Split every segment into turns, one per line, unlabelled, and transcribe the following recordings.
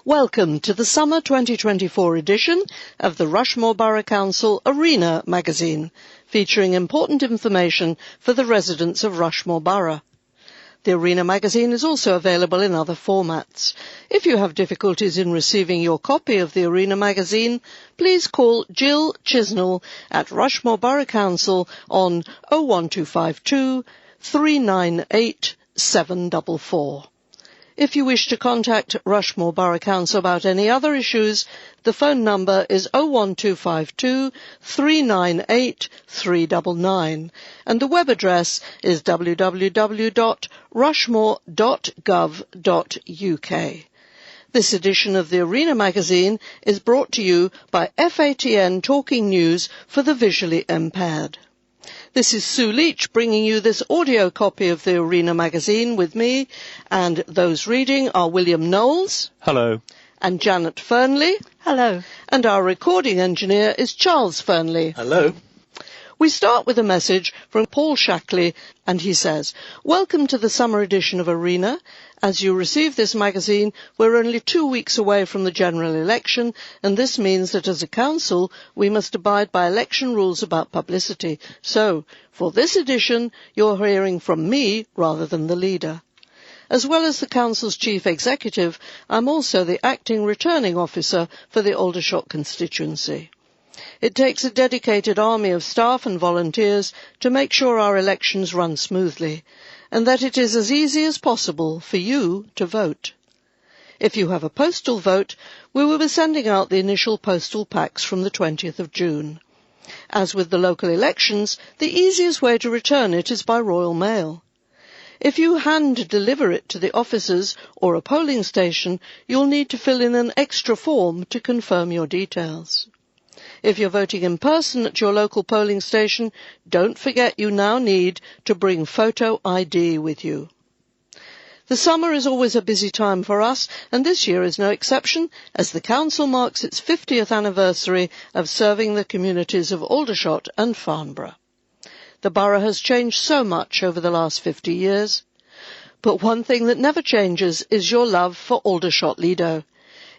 Welcome to the summer 2024 edition of the Rushmore Borough Council Arena magazine, featuring important information for the residents of Rushmore Borough. The Arena magazine is also available in other formats. If you have difficulties in receiving your copy of the Arena magazine, please call Jill Chisnell at Rushmore Borough Council on 01252 398 744. If you wish to contact Rushmore Borough Council about any other issues, the phone number is 01252 398 399 and the web address is www.rushmore.gov.uk. This edition of the Arena magazine is brought to you by FATN Talking News for the visually impaired. This is Sue Leach bringing you this audio copy of the Arena magazine with me, and those reading are William Knowles.
Hello.
And Janet Fernley.
Hello.
And our recording engineer is Charles Fernley.
Hello.
We start with a message from Paul Shackley, and he says, "Welcome to the summer edition of Arena. As you receive this magazine, we're only 2 weeks away from the general election, and this means that as a council, we must abide by election rules about publicity. So, for this edition, you're hearing from me rather than the leader. As well as the council's chief executive, I'm also the acting returning officer for the Aldershot constituency. It takes a dedicated army of staff and volunteers to make sure our elections run smoothly, and that it is as easy as possible for you to vote. If you have a postal vote, we will be sending out the initial postal packs from the 20th of June. As with the local elections, the easiest way to return it is by Royal Mail. If you hand deliver it to the officers or a polling station, you'll need to fill in an extra form to confirm your details. If you're voting in person at your local polling station, don't forget you now need to bring photo ID with you. The summer is always a busy time for us, and this year is no exception, as the Council marks its 50th anniversary of serving the communities of Aldershot and Farnborough. The borough has changed so much over the last 50 years, but one thing that never changes is your love for Aldershot Lido.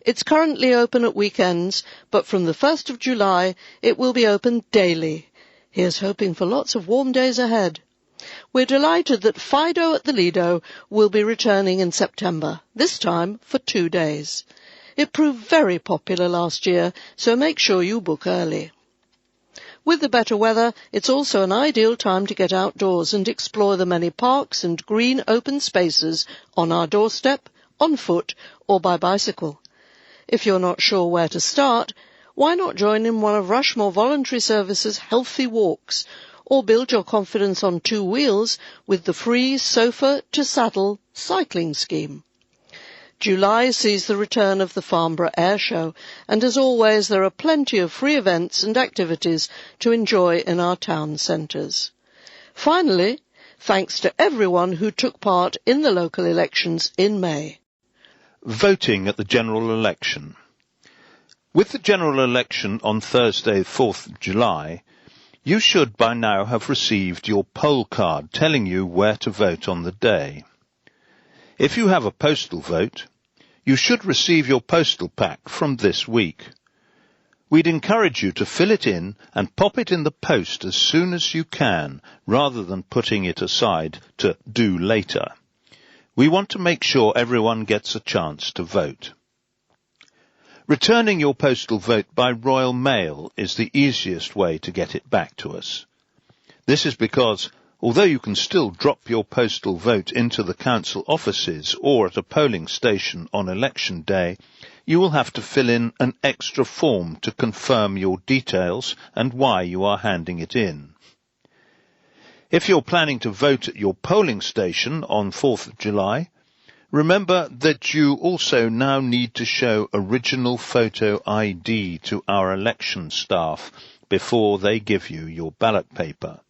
It's currently open at weekends, but from the 1st of July it will be open daily. Here's hoping for lots of warm days ahead. We're delighted that Fido at the Lido will be returning in September, this time for 2 days. It proved very popular last year, so make sure you book early. With the better weather, it's also an ideal time to get outdoors and explore the many parks and green open spaces on our doorstep, on foot or by bicycle. If you're not sure where to start, why not join in one of Rushmore Voluntary Services' healthy walks, or build your confidence on 2 wheels with the free Sofa to Saddle cycling scheme. July sees the return of the Farnborough Air Show, and as always there are plenty of free events and activities to enjoy in our town centres. Finally, thanks to everyone who took part in the local elections in May.
Voting at the general election. With the general election on Thursday, 4th of July, you should by now have received your poll card telling you where to vote on the day. If you have a postal vote, you should receive your postal pack from this week. We'd encourage you to fill it in and pop it in the post as soon as you can, rather than putting it aside to do later. We want to make sure everyone gets a chance to vote. Returning your postal vote by Royal Mail is the easiest way to get it back to us. This is because, although you can still drop your postal vote into the council offices or at a polling station on election day, you will have to fill in an extra form to confirm your details and why you are handing it in. If you're planning to vote at your polling station on 4th of July, remember that you also now need to show original photo ID to our election staff before they give you your ballot paper.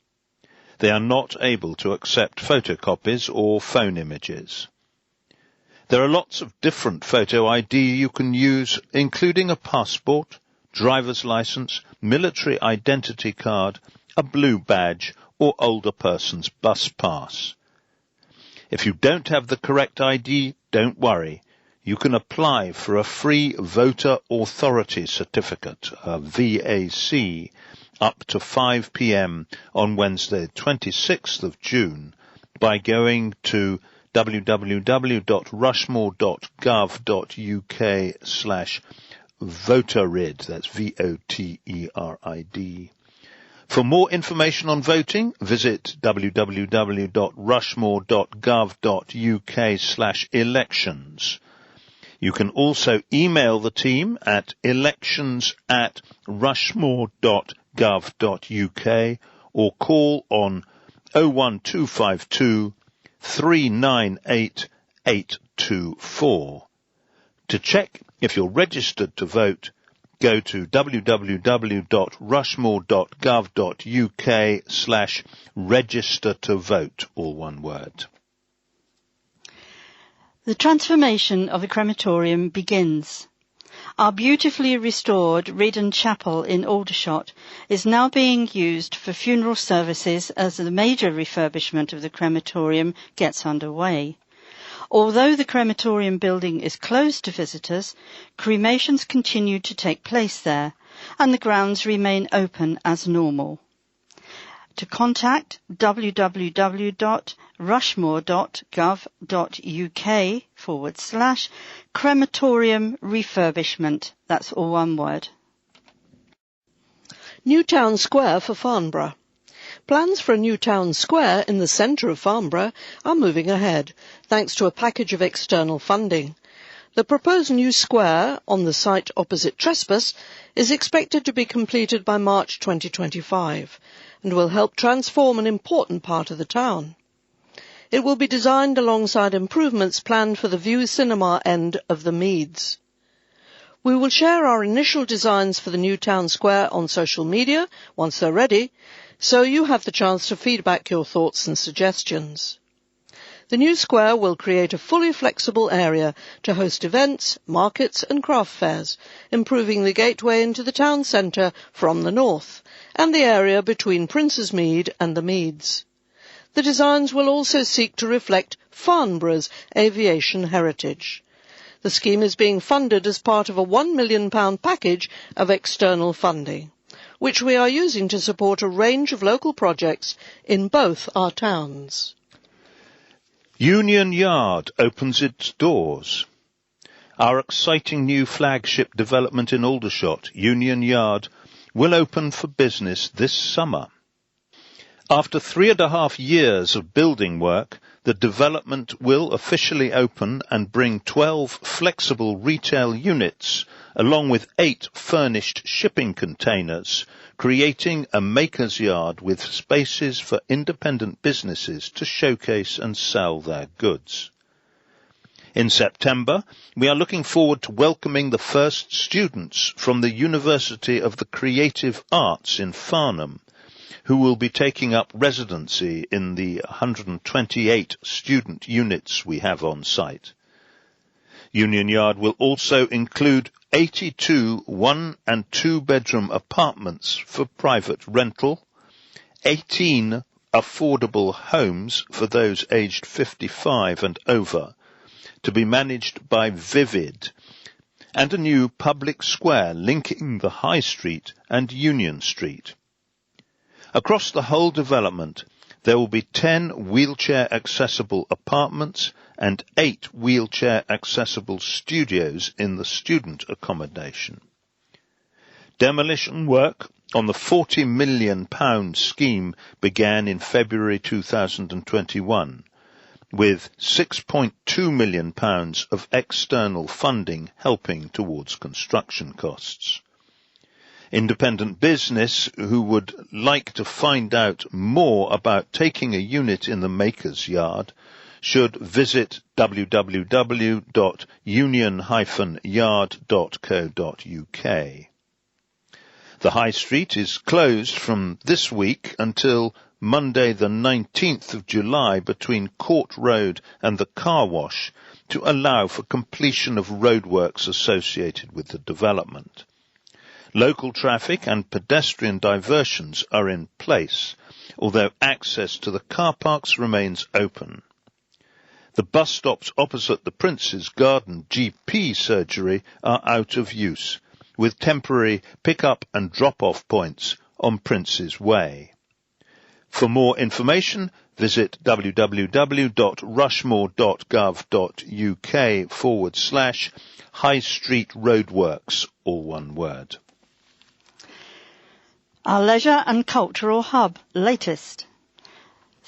They are not able to accept photocopies or phone images. There are lots of different photo ID you can use, including a passport, driver's license, military identity card, a blue badge, or older person's bus pass. If you don't have the correct ID, don't worry. you can apply for a free Voter Authority Certificate, a VAC, up to 5 p.m. on Wednesday, 26th of June, by going to www.rushmore.gov.uk/voterid, that's VOTERID. For more information on voting, visit www.rushmore.gov.uk/elections. You can also email the team at elections@rushmore.gov.uk or call on 01252 398 824. To check if you're registered to vote, go to www.rushmore.gov.uk/register to vote, all one word.
The transformation of the crematorium begins. Our beautifully restored Reedon Chapel in Aldershot is now being used for funeral services as the major refurbishment of the crematorium gets underway. Although the crematorium building is closed to visitors, cremations continue to take place there, and the grounds remain open as normal. To contact www.rushmore.gov.uk/crematorium refurbishment. That's all one word.
New Town Square for Farnborough. Plans for a new town square in the centre of Farnborough are moving ahead, thanks to a package of external funding. The proposed new square on the site opposite Trespass is expected to be completed by March 2025 and will help transform an important part of the town. It will be designed alongside improvements planned for the View Cinema end of the Meads. We will share our initial designs for the new town square on social media once they're ready, so you have the chance to feedback your thoughts and suggestions. The new square will create a fully flexible area to host events, markets and craft fairs, improving the gateway into the town centre from the north and the area between Princesmead and the Meads. The designs will also seek to reflect Farnborough's aviation heritage. The scheme is being funded as part of a £1 million package of external funding, which we are using to support a range of local projects in both our towns.
Union Yard opens its doors. Our exciting new flagship development in Aldershot, Union Yard, will open for business this summer. After 3.5 years of building work, the development will officially open and bring 12 flexible retail units, along with 8 furnished shipping containers, creating a maker's yard with spaces for independent businesses to showcase and sell their goods. In September, we are looking forward to welcoming the first students from the University of the Creative Arts in Farnham, who will be taking up residency in the 128 student units we have on site. Union Yard will also include 82 1- and 2-bedroom apartments for private rental, 18 affordable homes for those aged 55 and over, to be managed by Vivid, and a new public square linking the High Street and Union Street. Across the whole development, there will be 10 wheelchair-accessible apartments and 8 wheelchair-accessible studios in the student accommodation. Demolition work on the £40 million scheme began in February 2021, with £6.2 million of external funding helping towards construction costs. Independent business who would like to find out more about taking a unit in the Maker's Yard should visit www.union-yard.co.uk. The High Street is closed from this week until Monday the 19th of July between Court Road and the Car Wash to allow for completion of roadworks associated with the development. Local traffic and pedestrian diversions are in place, although access to the car parks remains open. The bus stops opposite the Prince's Garden GP surgery are out of use, with temporary pick-up and drop-off points on Prince's Way. For more information, visit www.rushmore.gov.uk/High Street Roadworks, all one word.
Our Leisure and Cultural Hub, latest.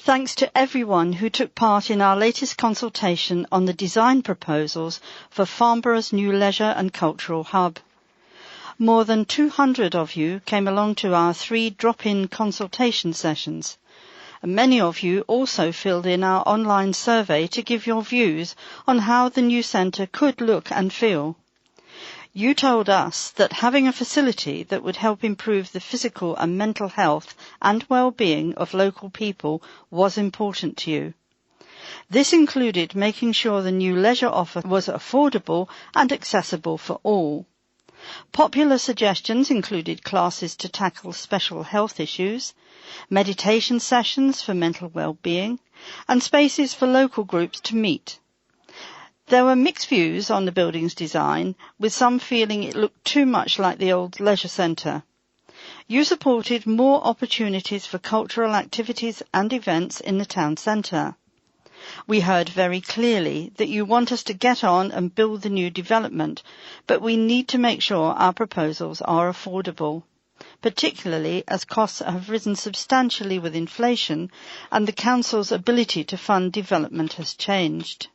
Thanks to everyone who took part in our latest consultation on the design proposals for Farnborough's new Leisure and Cultural Hub. More than 200 of you came along to our 3 drop-in consultation sessions. And many of you also filled in our online survey to give your views on how the new centre could look and feel. You told us that having a facility that would help improve the physical and mental health and well-being of local people was important to you. This included making sure the new leisure offer was affordable and accessible for all. Popular suggestions included classes to tackle special health issues, meditation sessions for mental well-being, and spaces for local groups to meet. There were mixed views on the building's design, with some feeling it looked too much like the old leisure centre. You supported more opportunities for cultural activities and events in the town centre. We heard very clearly that you want us to get on and build the new development, but we need to make sure our proposals are affordable, particularly as costs have risen substantially with inflation and the council's ability to fund development has changed.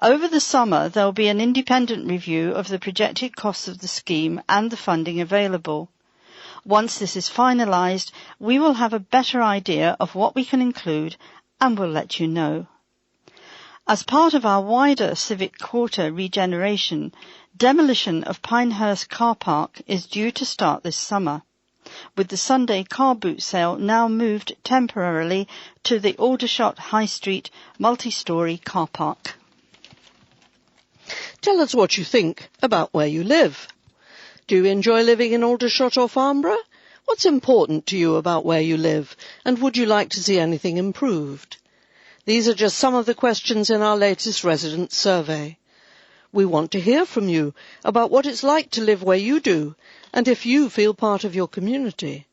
Over the summer, there will be an independent review of the projected costs of the scheme and the funding available. Once this is finalised, we will have a better idea of what we can include and will let you know. As part of our wider Civic Quarter regeneration, demolition of Pinehurst car park is due to start this summer, with the Sunday car boot sale now moved temporarily to the Aldershot High Street multi-storey car park.
Tell us what you think about where you live. Do you enjoy living in Aldershot or Farnborough? What's important to you about where you live, and would you like to see anything improved? These are just some of the questions in our latest resident survey. We want to hear from you about what it's like to live where you do, and if you feel part of your community.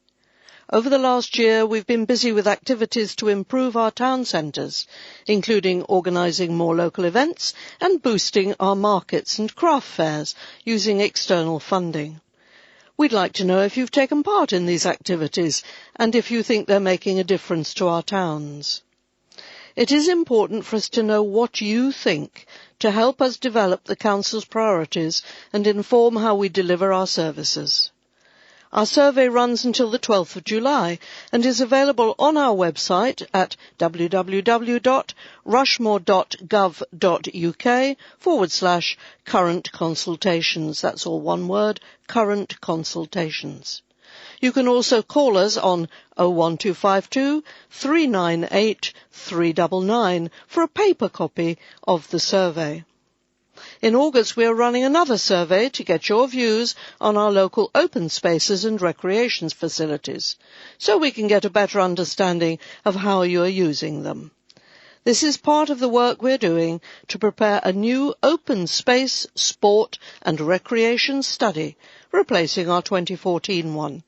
Over the last year, we've been busy with activities to improve our town centres, including organising more local events and boosting our markets and craft fairs using external funding. We'd like to know if you've taken part in these activities and if you think they're making a difference to our towns. It is important for us to know what you think to help us develop the Council's priorities and inform how we deliver our services. Our survey runs until the 12th of July and is available on our website at www.rushmore.gov.uk/current consultations. That's all one word, current consultations. You can also call us on 01252 398 399 for a paper copy of the survey. In August, we are running another survey to get your views on our local open spaces and recreation facilities, so we can get a better understanding of how you are using them. This is part of the work we're doing to prepare a new open space, sport and recreation study, replacing our 2014 one.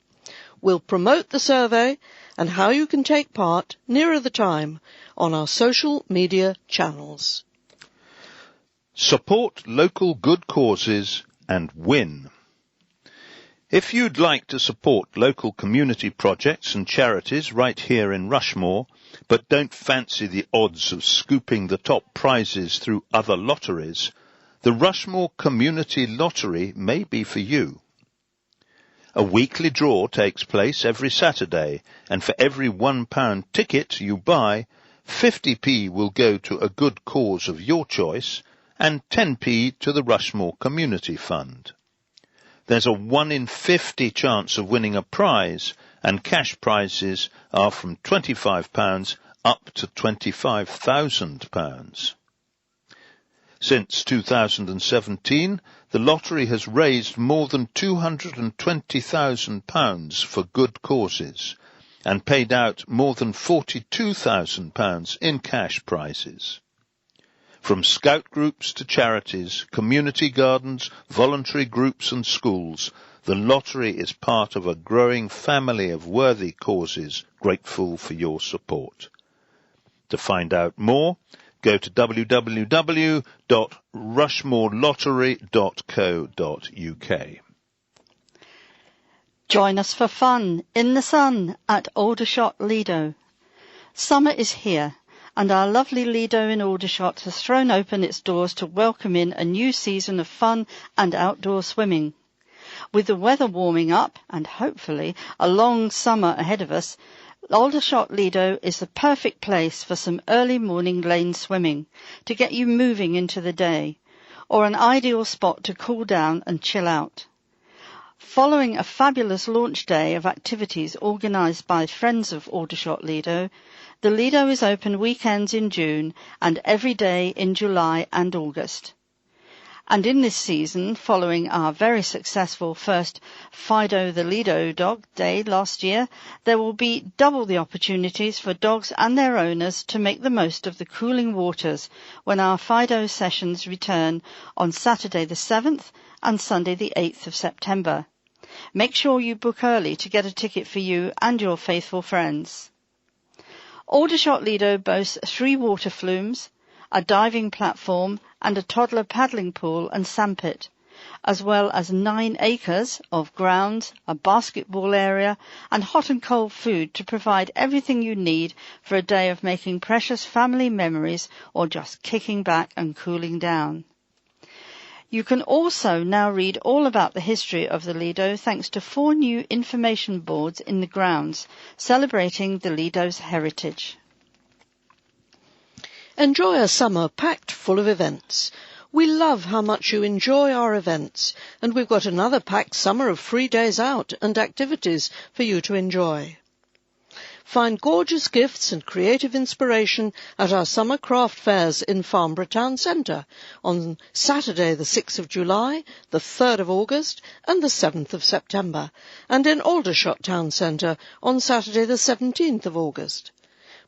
We'll promote the survey and how you can take part nearer the time on our social media channels.
Support local good causes and win. If you'd like to support local community projects and charities right here in Rushmore, but don't fancy the odds of scooping the top prizes through other lotteries, the Rushmore Community Lottery may be for you. A weekly draw takes place every Saturday, and for every £1 ticket you buy, 50p will go to a good cause of your choice, and 10p to the Rushmore Community Fund. There's a 1 in 50 chance of winning a prize, and cash prizes are from £25 up to £25,000. Since 2017, the lottery has raised more than £220,000 for good causes, and paid out more than £42,000 in cash prizes. From scout groups to charities, community gardens, voluntary groups and schools, the lottery is part of a growing family of worthy causes, grateful for your support. To find out more, go to www.rushmorelottery.co.uk.
Join us for fun in the sun at Aldershot Lido. Summer is here, and our lovely Lido in Aldershot has thrown open its doors to welcome in a new season of fun and outdoor swimming. With the weather warming up, and hopefully a long summer ahead of us, Aldershot Lido is the perfect place for some early morning lane swimming to get you moving into the day, or an ideal spot to cool down and chill out. Following a fabulous launch day of activities organised by friends of Aldershot Lido, the Lido is open weekends in June and every day in July and August. And in this season, following our very successful first Fido the Lido Dog Day last year, there will be double the opportunities for dogs and their owners to make the most of the cooling waters when our Fido sessions return on Saturday the 7th and Sunday the 8th of September. Make sure you book early to get a ticket for you and your faithful friends. Aldershot Lido boasts 3 water flumes, a diving platform and a toddler paddling pool and sandpit, as well as 9 acres of grounds, a basketball area and hot and cold food to provide everything you need for a day of making precious family memories or just kicking back and cooling down. You can also now read all about the history of the Lido thanks to 4 new information boards in the grounds celebrating the Lido's heritage.
Enjoy a summer packed full of events. We love how much you enjoy our events, and we've got another packed summer of free days out and activities for you to enjoy. Find gorgeous gifts and creative inspiration at our summer craft fairs in Farnborough Town Centre on Saturday the 6th of July, the 3rd of August and the 7th of September, and in Aldershot Town Centre on Saturday the 17th of August.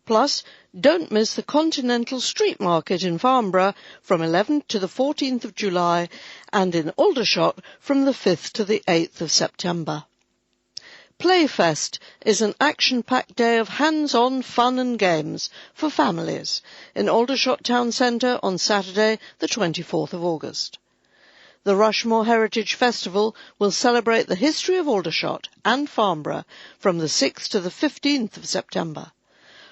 Plus, don't miss the Continental Street Market in Farnborough from 11th to the 14th of July and in Aldershot from the 5th to the 8th of September. Playfest is an action-packed day of hands-on fun and games for families in Aldershot Town Centre on Saturday the 24th of August. The Rushmore Heritage Festival will celebrate the history of Aldershot and Farnborough from the 6th to the 15th of September.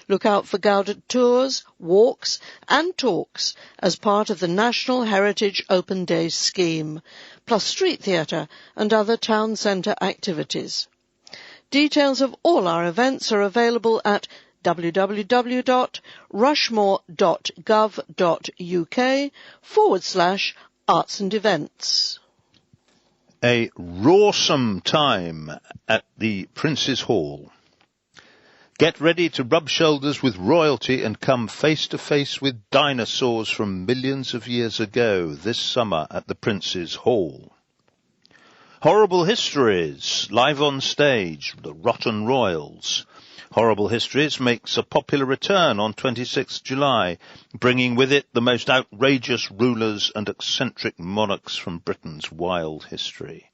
Look out for guided tours, walks and talks as part of the National Heritage Open Days scheme, plus street theatre and other town centre activities. Details of all our events are available at www.rushmore.gov.uk/arts and events.
A rawsome time at the Prince's Hall. Get ready to rub shoulders with royalty and come face to face with dinosaurs from millions of years ago this summer at the Prince's Hall. Horrible Histories, live on stage, The Rotten Royals. Horrible Histories makes a popular return on 26th July, bringing with it the most outrageous rulers and eccentric monarchs from Britain's wild history.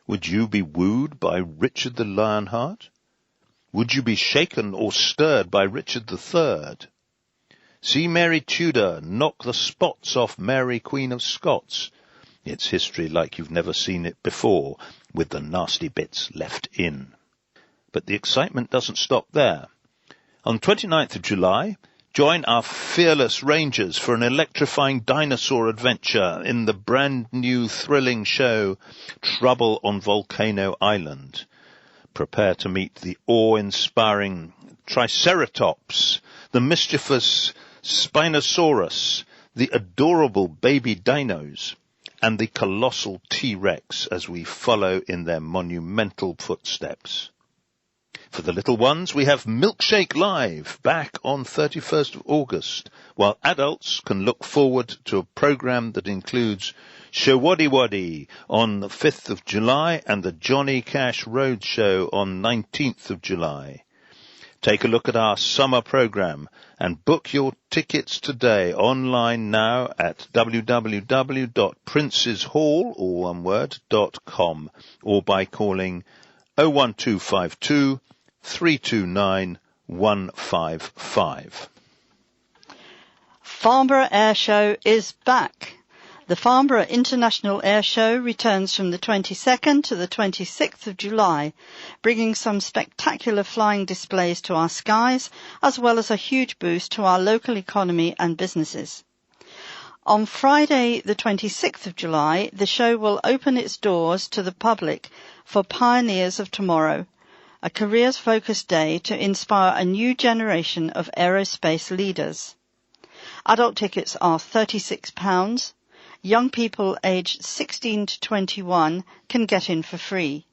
Would you be wooed by Richard the Lionheart? Would you be shaken or stirred by Richard III? See Mary Tudor knock the spots off Mary Queen of Scots. It's history like you've never seen it before, with the nasty bits left in. But the excitement doesn't stop there. On 29th of July, join our fearless rangers for an electrifying dinosaur adventure in the brand new thrilling show Trouble on Volcano Island. Prepare to meet the awe-inspiring Triceratops, the mischievous Spinosaurus, the adorable baby dinos, and the colossal T-Rex as we follow in their monumental footsteps. For the little ones, we have Milkshake Live back on 31st of August, while adults can look forward to a programme that includes Showaddywaddy on the 5th of July and the Johnny Cash Roadshow on 19th of July. Take a look at our summer programme and book your tickets today online now at www.princeshall.com or by calling 01252 329 155.
Farnborough Air Show is back. The Farnborough International Air Show returns from the 22nd to the 26th of July, bringing some spectacular flying displays to our skies, as well as a huge boost to our local economy and businesses. On Friday, the 26th of July, the show will open its doors to the public for Pioneers of Tomorrow, a careers-focused day to inspire a new generation of aerospace leaders. Adult tickets are £36. Young people aged 16 to 21 can get in for free.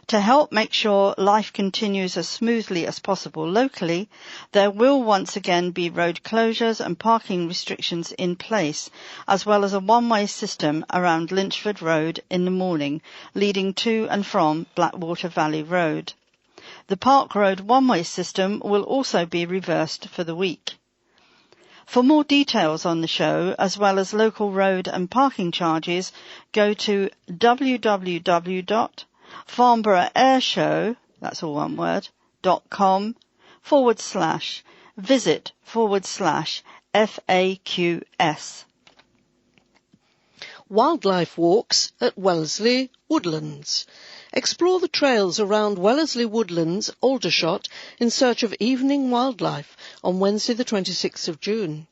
To help make sure life continues as smoothly as possible locally, there will once again be road closures and parking restrictions in place, as well as a one-way system around Lynchford Road in the morning, leading to and from Blackwater Valley Road. The Park Road one-way system will also be reversed for the week. For more details on the show, as well as local road and parking charges, go to www.farnboroughairshow, that's all one word, .com/visit/FAQS.
Wildlife walks at Wellesley Woodlands. Explore the trails around Wellesley Woodlands, Aldershot, in search of evening wildlife on Wednesday the 26th of June.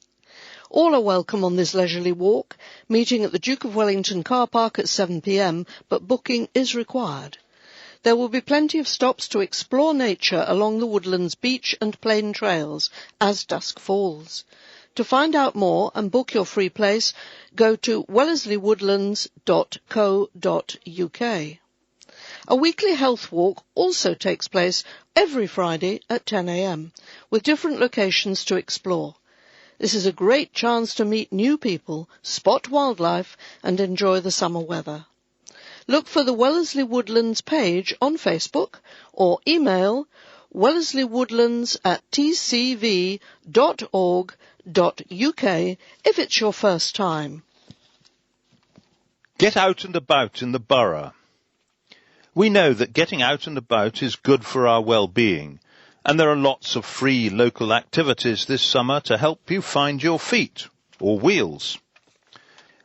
All are welcome on this leisurely walk, meeting at the Duke of Wellington car park at 7 p.m, but booking is required. There will be plenty of stops to explore nature along the Woodlands beach and plain trails as dusk falls. To find out more and book your free place, go to wellesleywoodlands.co.uk. A weekly health walk also takes place every Friday at 10 a.m, with different locations to explore. This is a great chance to meet new people, spot wildlife and enjoy the summer weather. Look for the Wellesley Woodlands page on Facebook or email wellesleywoodlands@tcv.org.uk if it's your first time.
Get out and about in the borough. We know that getting out and about is good for our well-being, and there are lots of free local activities this summer to help you find your feet, or wheels.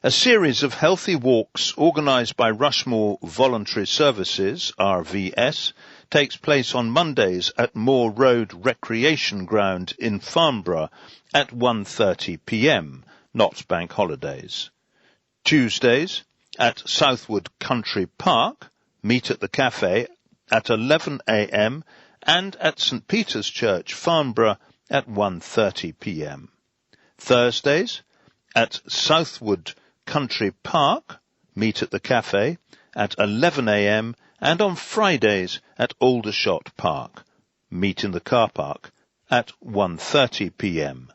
A series of healthy walks organised by Rushmore Voluntary Services, RVS, takes place on Mondays at Moor Road Recreation Ground in Farnborough at 1:30 p.m, not bank holidays. Tuesdays at Southwood Country Park, meet at the cafe at 11 a.m, and at St Peter's Church, Farnborough, at 1:30 p.m. Thursdays at Southwood Country Park, meet at the cafe at 11 a.m, and on Fridays at Aldershot Park, meet in the car park at 1:30 p.m.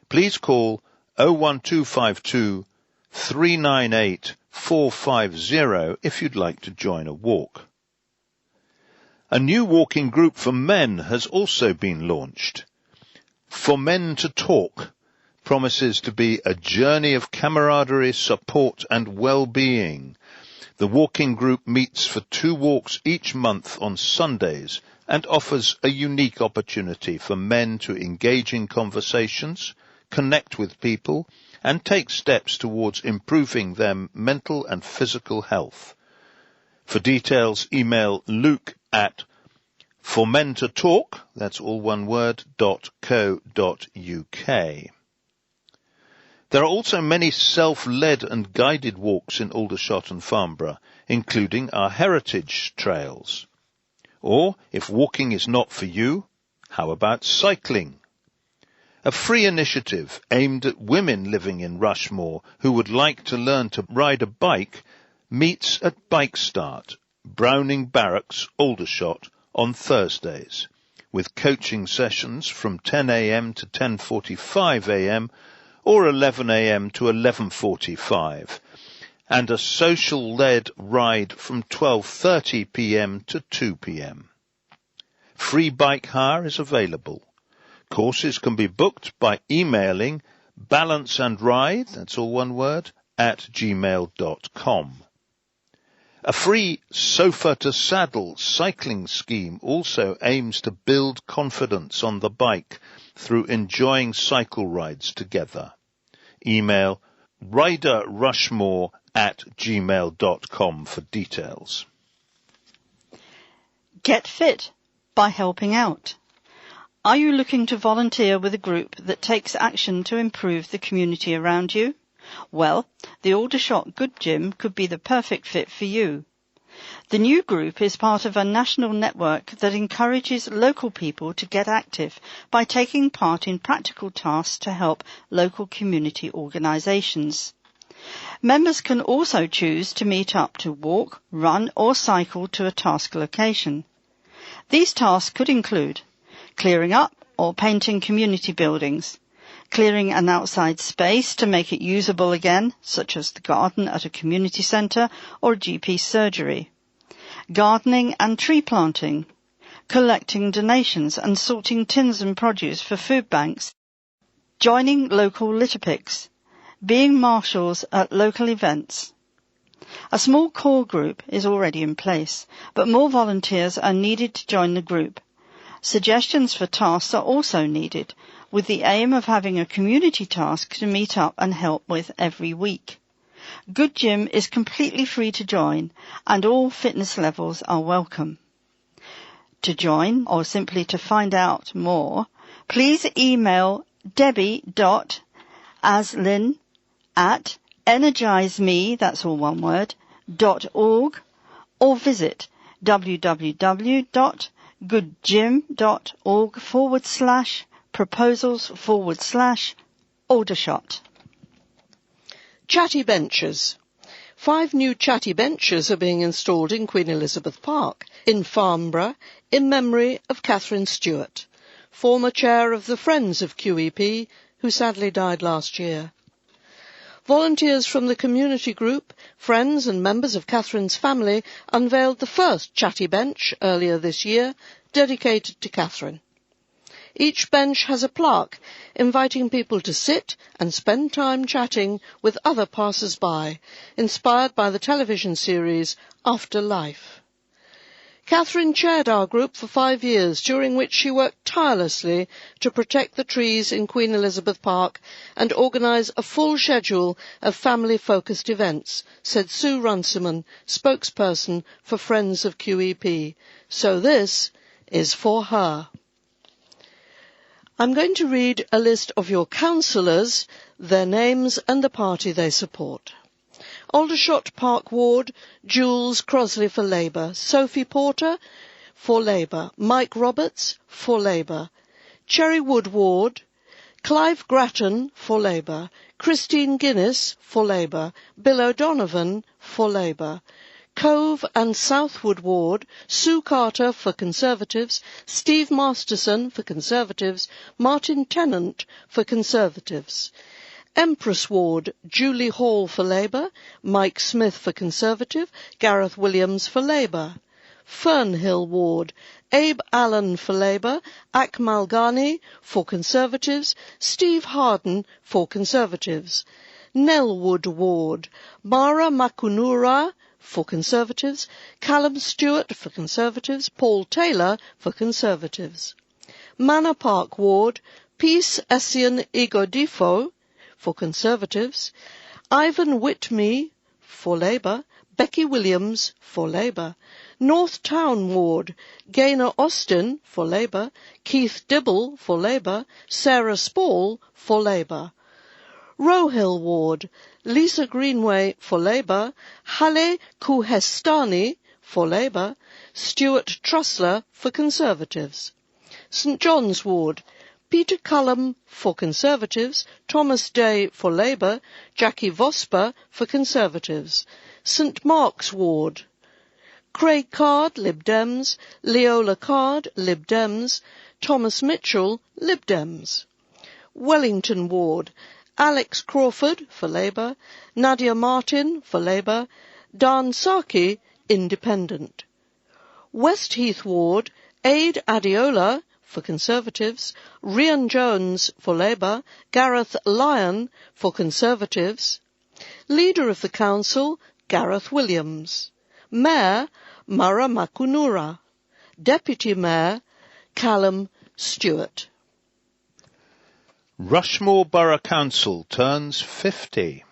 Please call 01252 398 450 if you'd like to join a walk. A new walking group for men has also been launched. For Men to Talk promises to be a journey of camaraderie, support and well-being. The walking group meets for 2 walks each month on Sundays and offers a unique opportunity for men to engage in conversations, connect with people and take steps towards improving their mental and physical health. For details, email Luke at formentotalk, that's all one word, .co.uk. There are also many self-led and guided walks in Aldershot and Farnborough, including our heritage trails. Or, if walking is not for you, how about cycling? A free initiative aimed at women living in Rushmore who would like to learn to ride a bike meets at Bike Start, Browning Barracks, Aldershot, on Thursdays, with coaching sessions from 10 a.m. to 10:45 a.m. or 11 a.m. to 11:45, and a social-led ride from 12:30 p.m. to 2 p.m. Free bike hire is available. Courses can be booked by emailing balanceandride, that's all one word, @gmail.com. A free sofa-to-saddle cycling scheme also aims to build confidence on the bike through enjoying cycle rides together. Email riderrushmore@gmail.com for details.
Get fit by helping out. Are you looking to volunteer with a group that takes action to improve the community around you? Well, the Aldershot Good Gym could be the perfect fit for you. The new group is part of a national network that encourages local people to get active by taking part in practical tasks to help local community organisations. Members can also choose to meet up to walk, run or cycle to a task location. These tasks could include clearing up or painting community buildings, clearing an outside space to make it usable again, such as the garden at a community centre or a GP surgery, gardening and tree planting, collecting donations and sorting tins and produce for food banks, joining local litter picks, being marshals at local events. A small core group is already in place, but more volunteers are needed to join the group. Suggestions for tasks are also needed, with the aim of having a community task to meet up and help with every week. Good Gym is completely free to join, and all fitness levels are welcome. To join, or simply to find out more, please email debbie.aslin@energizeme, that's all one word, .org, or visit www.goodgym.org/proposals/Aldershot.
Chatty benches. 5 new chatty benches are being installed in Queen Elizabeth Park in Farnborough in memory of Catherine Stewart, former chair of the Friends of QEP, who sadly died last year. Volunteers from the community group, friends and members of Catherine's family unveiled the first chatty bench earlier this year, dedicated to Catherine. Each bench has a plaque inviting people to sit and spend time chatting with other passers-by, inspired by the television series After Life. Catherine chaired our group for 5 years, during which she worked tirelessly to protect the trees in Queen Elizabeth Park and organise a full schedule of family-focused events, said Sue Runciman, spokesperson for Friends of QEP. So this is for her. I'm going to read a list of your councillors, their names and the party they support. Aldershot Park Ward, Jules Crosley for Labour, Sophie Porter for Labour, Mike Roberts for Labour, Cherrywood Ward, Clive Grattan for Labour, Christine Guinness for Labour, Bill O'Donovan for Labour, Cove and Southwood Ward, Sue Carter for Conservatives, Steve Masterson for Conservatives, Martin Tennant for Conservatives. Empress Ward, Julie Hall for Labour, Mike Smith for Conservative, Gareth Williams for Labour. Fernhill Ward, Abe Allen for Labour, Akmal Ghani for Conservatives, Steve Harden for Conservatives. Nellwood Ward, Mara Makunura for Conservatives, Callum Stewart for Conservatives, Paul Taylor for Conservatives. Manor Park Ward, Peace Essien Igodifo for Conservatives, Ivan Whitmee for Labour, Becky Williams for Labour. North Town Ward, Gaynor Austin for Labour, Keith Dibble for Labour, Sarah Spall for Labour. Rohill Ward, Lisa Greenway for Labour, Hale Kuhestani for Labour, Stuart Trussler for Conservatives. St John's Ward, Peter Cullum for Conservatives, Thomas Day for Labour, Jackie Vosper for Conservatives. St Mark's Ward, Craig Card, Lib Dems, Leola Card, Lib Dems, Thomas Mitchell, Lib Dems. Wellington Ward, Alex Crawford for Labour, Nadia Martin for Labour, Dan Saki, Independent. Westheath Ward, Aid Adiola for Conservatives, Rhian Jones for Labour, Gareth Lyon for Conservatives, Leader of the Council, Gareth Williams, Mayor, Mara Makunura, Deputy Mayor, Callum Stewart.
Rushmore Borough Council turns 50.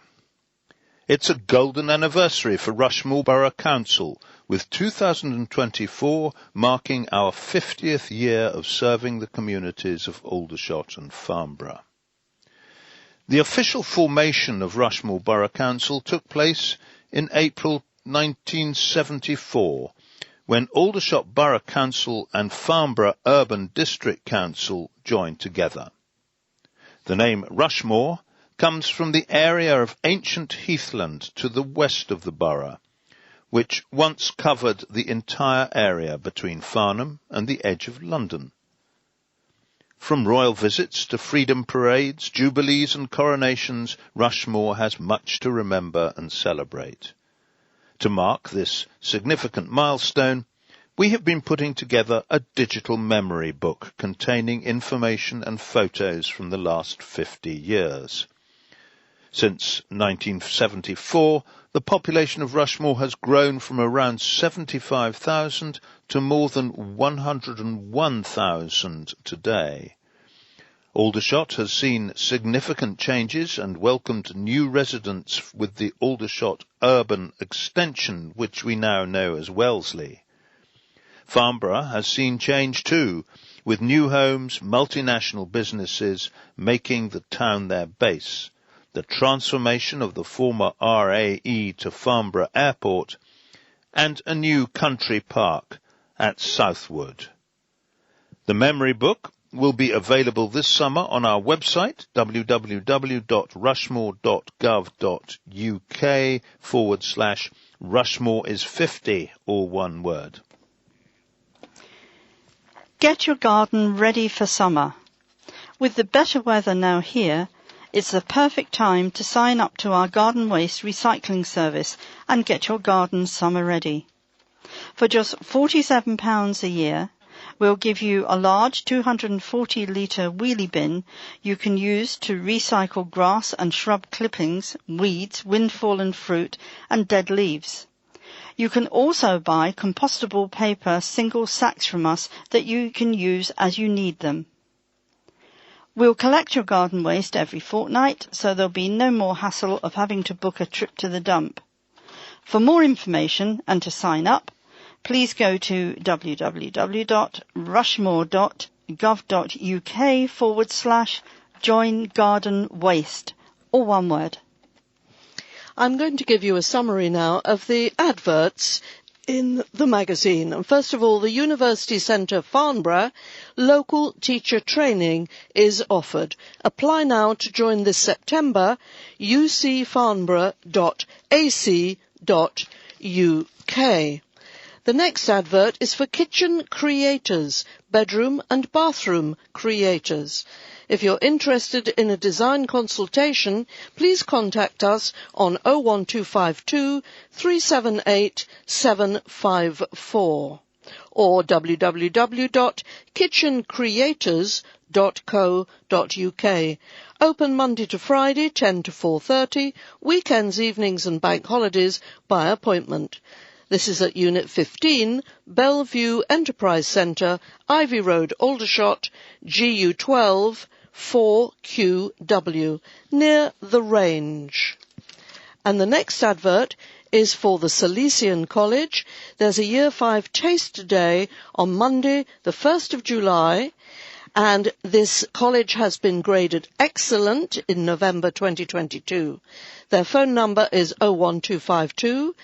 It's a golden anniversary for Rushmore Borough Council, with 2024 marking our 50th year of serving the communities of Aldershot and Farnborough. The official formation of Rushmore Borough Council took place in April 1974, when Aldershot Borough Council and Farnborough Urban District Council joined together. The name Rushmore comes from the area of ancient heathland to the west of the borough, which once covered the entire area between Farnham and the edge of London. From royal visits to freedom parades, jubilees and coronations, Rushmore has much to remember and celebrate. To mark this significant milestone, we have been putting together a digital memory book containing information and photos from the last 50 years. Since 1974, the population of Rushmore has grown from around 75,000 to more than 101,000 today. Aldershot has seen significant changes and welcomed new residents with the Aldershot Urban Extension, which we now know as Wellesley. Farnborough has seen change too, with new homes, multinational businesses making the town their base, the transformation of the former RAE to Farnborough Airport, and a new country park at Southwood. The memory book will be available this summer on our website, www.rushmore.gov.uk/Rushmore is 50, all one word.
Get your garden ready for summer. With the better weather now here, it's the perfect time to sign up to our garden waste recycling service and get your garden summer ready. For just £47 a year, we'll give you a large 240-litre wheelie bin you can use to recycle grass and shrub clippings, weeds, wind-fallen fruit and dead leaves. You can also buy compostable paper single sacks from us that you can use as you need them. We'll collect your garden waste every fortnight, so there'll be no more hassle of having to book a trip to the dump. For more information and to sign up, please go to www.rushmore.gov.uk/join garden waste, all one word.
I'm going to give you a summary now of the adverts in the magazine. And first of all, the University Centre Farnborough local teacher training is offered. Apply now to join this September, ucfarnborough.ac.uk. The next advert is for kitchen creators, bedroom and bathroom creators. If you're interested in a design consultation, please contact us on 01252 378 754 or www.kitchencreators.co.uk. Open Monday to Friday, 10 to 4:30, weekends, evenings and bank holidays by appointment. This is at Unit 15, Bellevue Enterprise Centre, Ivy Road, Aldershot, GU12 4QW, near the Range. And the next advert is for the Salesian College. There's a Year 5 Taste Day on Monday, the 1st of July, and this college has been graded excellent in November 2022. Their phone number is 01252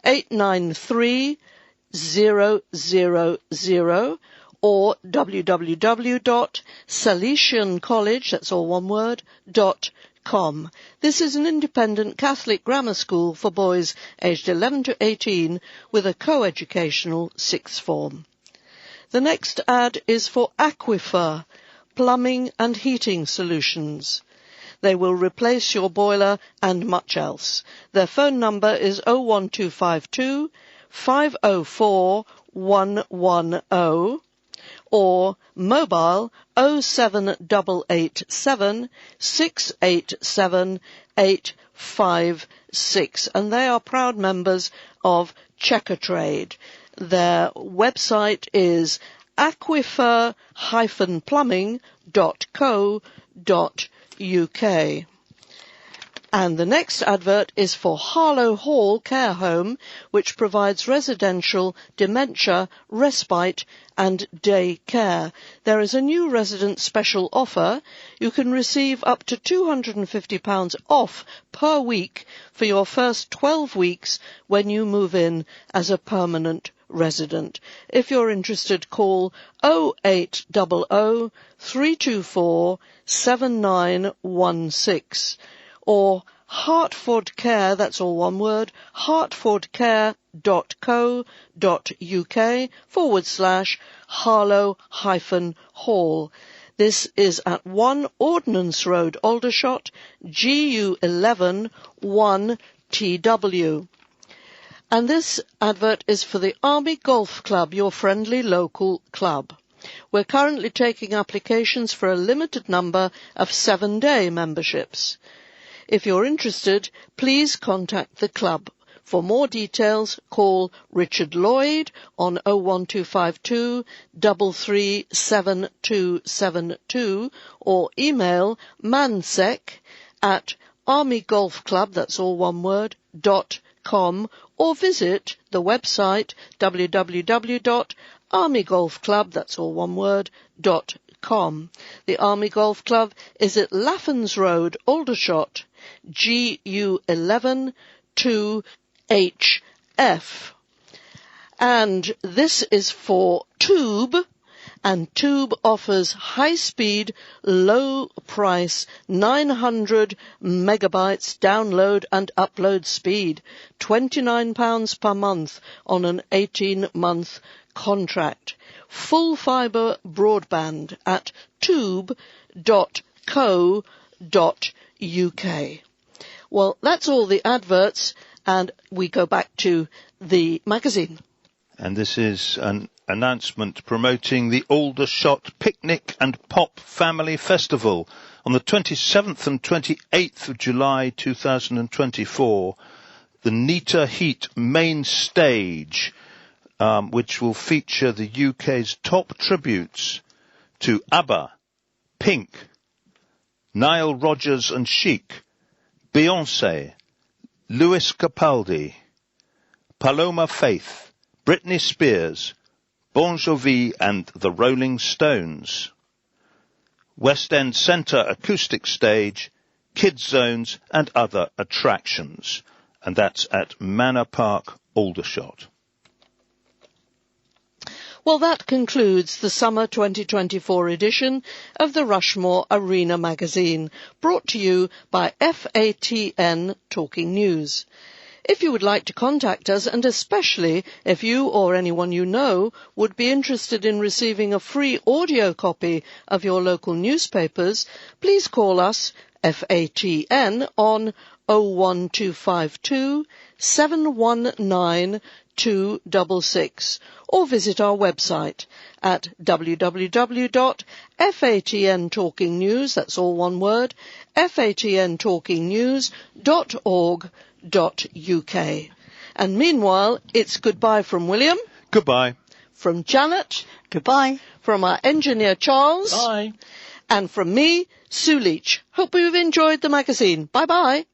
893 000 or www.salesiancollege, that's all one word, .com. This is an independent Catholic grammar school for boys aged 11 to 18 with a co-educational sixth form. The next ad is for Aquifer, plumbing and heating solutions. They will replace your boiler and much else. Their phone number is 01252 504 110 or mobile 07887 687 856. And they are proud members of Checkatrade. Their website is aquifer-plumbing.co.uk. And the next advert is for Harlow Hall Care Home, which provides residential dementia, respite and day care. There is a new resident special offer. You can receive up to £250 off per week for your first 12 weeks when you move in as a permanent resident. If you're interested, call 0800 324 7916. Or Hertford Care, that's all one word, hertfordcare.co.uk/Harlow-Hall. This is at 1 Ordnance Road, Aldershot, GU11 1TW. And this advert is for the Army Golf Club, your friendly local club. We're currently taking applications for a limited number of 7-day memberships. If you're interested, please contact the club. For more details, call Richard Lloyd on 01252 337272 or email mansec@armygolfclub, that's all one word, .com, or visit the website www.armygolfclub, that's all one word, .com. The Army Golf Club is at Laffans Road, Aldershot, GU11 2HF. And this is for Tube, and Tube offers high-speed, low-price 900 megabytes download and upload speed, £29 per month on an 18-month contract. Full fibre broadband at tube.co.uk. Well, that's all the adverts, and we go back to the magazine.
And this is an announcement promoting the Aldershot Picnic and Pop Family Festival on the 27th and 28th of July 2024. The Nita Heat main stage, which will feature the UK's top tributes to ABBA, Pink, Nile Rodgers and Chic, Beyoncé, Lewis Capaldi, Paloma Faith, Britney Spears, Bon Jovi and the Rolling Stones. West End Centre acoustic stage, kids zones and other attractions. And that's at Manor Park, Aldershot.
Well, that concludes the summer 2024 edition of the Rushmore Arena magazine, brought to you by FATN Talking News. If you would like to contact us, and especially if you or anyone you know would be interested in receiving a free audio copy of your local newspapers, please call us, FATN, on 01252 719 266, or visit our website at www.fatntalkingnews, that's all one word, fatntalkingnews.org.uk. And meanwhile, it's goodbye from William.
Goodbye.
From Janet.
Goodbye.
From our engineer Charles.
Bye.
And from me, Sue Leach. Hope you've enjoyed the magazine. Bye-bye.